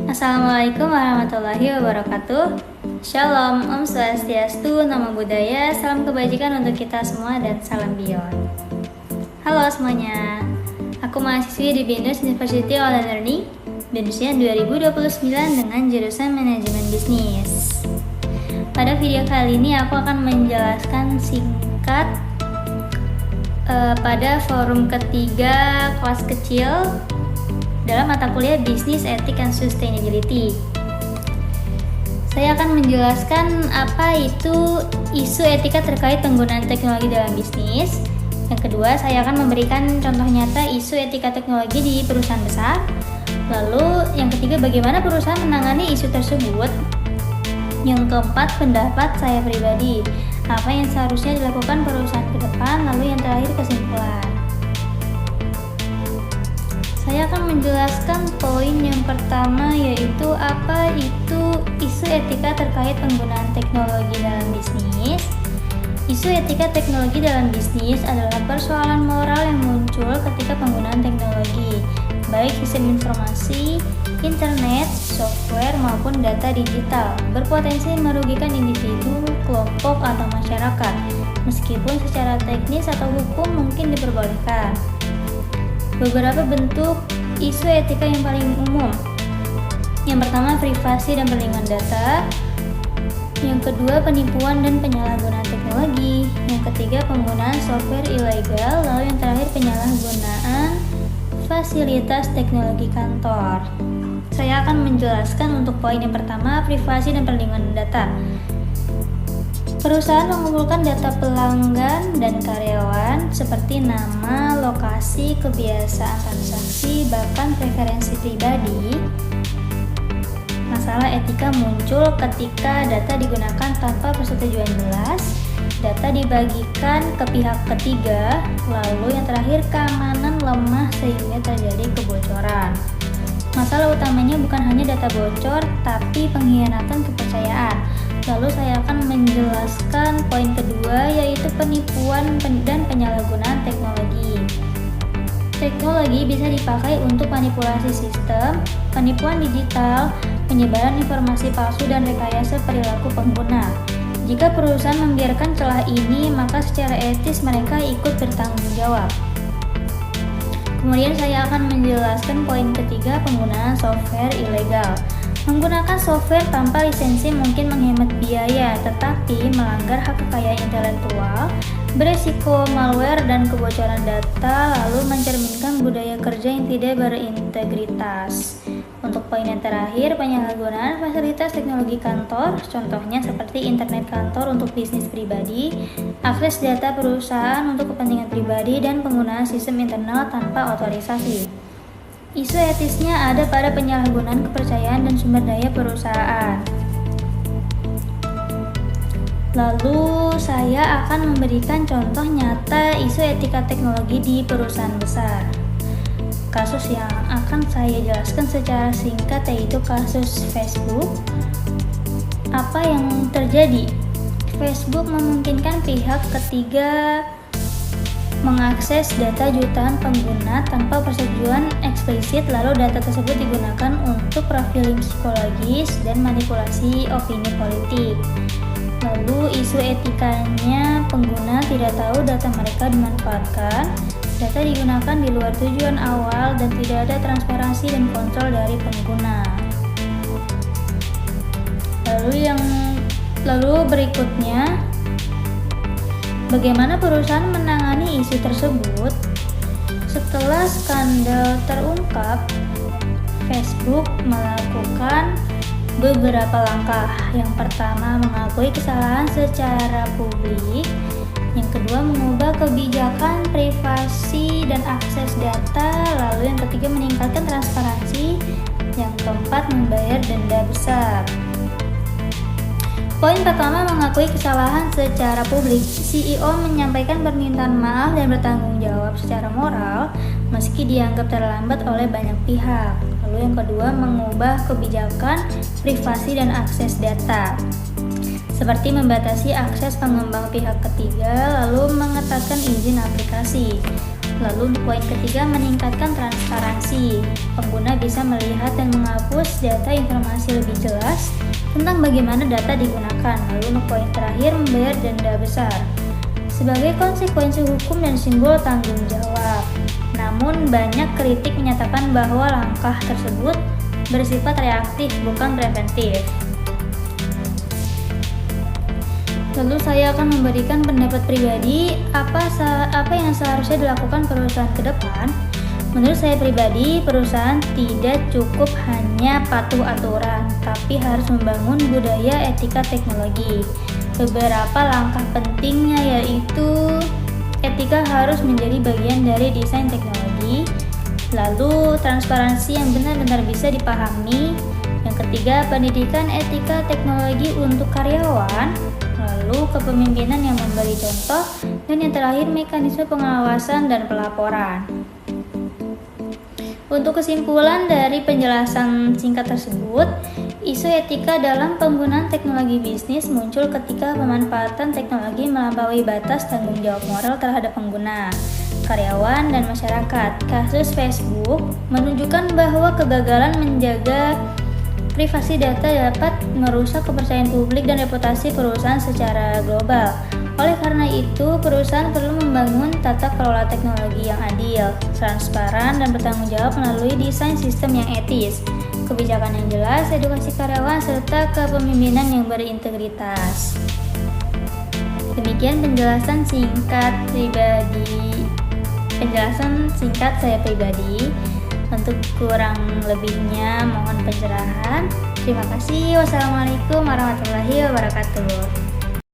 Assalamualaikum warahmatullahi wabarakatuh. Shalom, Om Swastiastu, Namo Buddhaya, salam kebajikan untuk kita semua dan salam beyond. Halo semuanya, aku mahasiswi di BINUS University Online Learning, BINUSnya 2029 dengan jurusan Manajemen Bisnis. Pada video kali ini aku akan menjelaskan singkat pada forum ketiga kelas kecil dalam mata kuliah Business Ethics and Sustainability. Saya akan menjelaskan apa itu isu etika terkait penggunaan teknologi dalam bisnis. Yang kedua, saya akan memberikan contoh nyata isu etika teknologi di perusahaan besar. Lalu, yang ketiga, bagaimana perusahaan menangani isu tersebut. Yang keempat, pendapat saya pribadi. Apa yang seharusnya dilakukan perusahaan ke depan. Lalu yang terakhir, kesimpulan. Saya akan menjelaskan poin yang pertama, yaitu apa itu isu etika terkait penggunaan teknologi dalam bisnis. Isu etika teknologi dalam bisnis adalah persoalan moral yang muncul ketika penggunaan teknologi, baik sistem informasi, internet, software, maupun data digital, berpotensi merugikan individu, kelompok, atau masyarakat, meskipun secara teknis atau hukum mungkin diperbolehkan. Beberapa bentuk isu etika yang paling umum. Yang pertama, privasi dan perlindungan data. Yang kedua, penipuan dan penyalahgunaan teknologi. Yang ketiga, penggunaan software ilegal. Lalu yang terakhir, penyalahgunaan fasilitas teknologi kantor. Saya akan menjelaskan untuk poin yang pertama, privasi dan perlindungan data. Perusahaan mengumpulkan data pelanggan dan karyawan seperti nama, lokasi, kebiasaan transaksi, bahkan preferensi pribadi. Masalah etika muncul ketika data digunakan tanpa persetujuan jelas, data dibagikan ke pihak ketiga, lalu yang terakhir keamanan lemah sehingga terjadi kebocoran. Masalah utamanya bukan hanya data bocor, tapi pengkhianatan kepercayaan. Lalu saya akan menjelaskan poin kedua, yaitu penipuan dan penyalahgunaan teknologi. Teknologi bisa dipakai untuk manipulasi sistem, penipuan digital, penyebaran informasi palsu, dan rekayasa perilaku pengguna. Jika perusahaan membiarkan celah ini, maka secara etis mereka ikut bertanggung jawab. Kemudian saya akan menjelaskan poin ketiga, penggunaan software ilegal. Menggunakan software tanpa lisensi mungkin menghemat biaya, tetapi melanggar hak kekayaan intelektual, beresiko malware dan kebocoran data, lalu mencerminkan budaya kerja yang tidak berintegritas. Untuk poin yang terakhir, penyalahgunaan fasilitas teknologi kantor, contohnya seperti internet kantor untuk bisnis pribadi, akses data perusahaan untuk kepentingan pribadi, dan penggunaan sistem internal tanpa otorisasi. Isu etisnya ada pada penyalahgunaan kepercayaan dan sumber daya perusahaan. Lalu saya akan memberikan contoh nyata isu etika teknologi di perusahaan besar. Kasus yang akan saya jelaskan secara singkat yaitu kasus Facebook. Apa yang terjadi? Facebook memungkinkan pihak ketiga mengakses data jutaan pengguna tanpa persetujuan eksplisit, lalu data tersebut digunakan untuk profiling psikologis dan manipulasi opini politik. Lalu isu etikanya, pengguna tidak tahu data mereka dimanfaatkan, data digunakan di luar tujuan awal, dan tidak ada transparansi dan kontrol dari pengguna. Lalu berikutnya, bagaimana perusahaan menangani isu tersebut? Setelah skandal terungkap, Facebook melakukan beberapa langkah. Yang pertama, mengakui kesalahan secara publik. Yang kedua, mengubah kebijakan privasi dan akses data. Lalu yang ketiga, meningkatkan transparansi. Yang keempat, membayar denda besar. Poin pertama, mengakui kesalahan secara publik. CEO menyampaikan permintaan maaf dan bertanggung jawab secara moral meski dianggap terlambat oleh banyak pihak. Lalu yang kedua, mengubah kebijakan privasi dan akses data, seperti membatasi akses pengembang pihak ketiga, lalu mengetatkan izin aplikasi. Lalu untuk poin ketiga, meningkatkan transparansi. Pengguna bisa melihat dan menghapus data informasi lebih jelas tentang bagaimana data digunakan. Lalu untuk poin terakhir, membayar denda besar sebagai konsekuensi hukum dan simbol tanggung jawab. Namun banyak kritik menyatakan bahwa langkah tersebut bersifat reaktif bukan preventif. Lalu saya akan memberikan pendapat pribadi apa yang seharusnya dilakukan perusahaan ke depan. Menurut saya pribadi, perusahaan tidak cukup hanya patuh aturan, tapi harus membangun budaya etika teknologi. Beberapa langkah pentingnya yaitu etika harus menjadi bagian dari desain teknologi. Lalu transparansi yang benar-benar bisa dipahami. Yang ketiga, pendidikan etika teknologi untuk karyawan. Lalu kepemimpinan yang memberi contoh, dan yang terakhir mekanisme pengawasan dan pelaporan. Untuk kesimpulan dari penjelasan singkat tersebut, isu etika dalam penggunaan teknologi bisnis muncul ketika pemanfaatan teknologi melampaui batas tanggung jawab moral terhadap pengguna, karyawan, dan masyarakat. Kasus Facebook menunjukkan bahwa kegagalan menjaga privasi data dapat merusak kepercayaan publik dan reputasi perusahaan secara global. Oleh karena itu, perusahaan perlu membangun tata kelola teknologi yang adil, transparan, dan bertanggung jawab melalui desain sistem yang etis, kebijakan yang jelas, edukasi karyawan, serta kepemimpinan yang berintegritas. Demikian penjelasan singkat saya pribadi. Untuk kurang lebihnya mohon pencerahan. Terima kasih. Wassalamualaikum warahmatullahi wabarakatuh.